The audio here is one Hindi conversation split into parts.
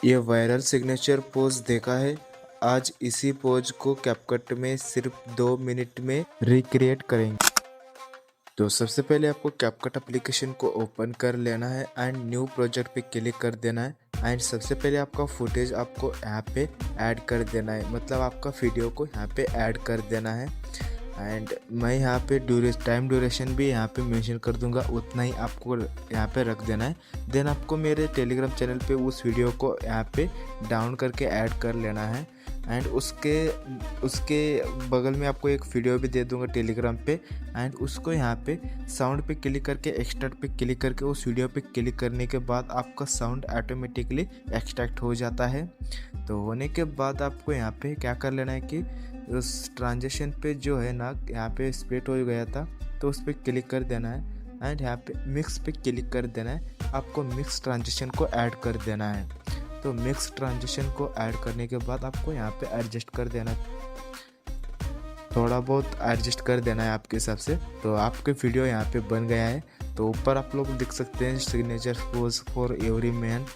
ये वायरल सिग्नेचर पोज देखा है। आज इसी पोज को कैपकट में सिर्फ 2 मिनट में रिक्रिएट करेंगे। तो सबसे पहले आपको कैपकट एप्लीकेशन को ओपन कर लेना है एंड न्यू प्रोजेक्ट पे क्लिक कर देना है। एंड सबसे पहले आपका फुटेज आपको यहाँ पे ऐड कर देना है, मतलब आपका वीडियो को यहाँ पे ऐड कर देना है। एंड मैं यहाँ पे टाइम ड्यूरेशन भी यहाँ पे मेंशन कर दूंगा, उतना ही आपको यहाँ पे रख देना है। देन आपको मेरे टेलीग्राम चैनल पे उस वीडियो को यहाँ पे डाउन करके ऐड कर लेना है। एंड उसके बगल में आपको एक वीडियो भी दे दूंगा टेलीग्राम पे। एंड उसको यहाँ पे साउंड पे क्लिक करके एक्सट्रैक्ट पे क्लिक करके उस वीडियो पे क्लिक करने के बाद आपका साउंड ऑटोमेटिकली एक्सट्रैक्ट हो जाता है। तो होने के बाद आपको यहाँ पे क्या कर लेना है कि उस ट्रांजेक्शन पे जो है ना, यहाँ पे स्प्लिट हो गया था तो उस पर क्लिक कर देना है। एंड यहाँ पे मिक्स पे क्लिक कर देना है। आपको मिक्स ट्रांजेक्शन को ऐड कर देना है। तो मिक्स ट्रांजेक्शन को ऐड करने के बाद आपको यहाँ पे एडजस्ट कर देना है, थोड़ा बहुत एडजस्ट कर देना है आपके हिसाब से। तो आपके वीडियो यहाँ पे बन गया है। तो ऊपर आप लोग देख सकते हैं signature pose for every man.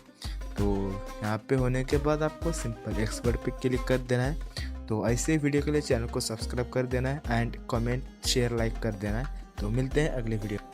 तो यहाँ पे होने के बाद आपको सिंपल एक्सपर्ट पे क्लिक कर देना है। तो ऐसे वीडियो के लिए चैनल को सब्सक्राइब कर देना है एंड कमेंट शेयर लाइक कर देना है। तो मिलते हैं अगले वीडियो।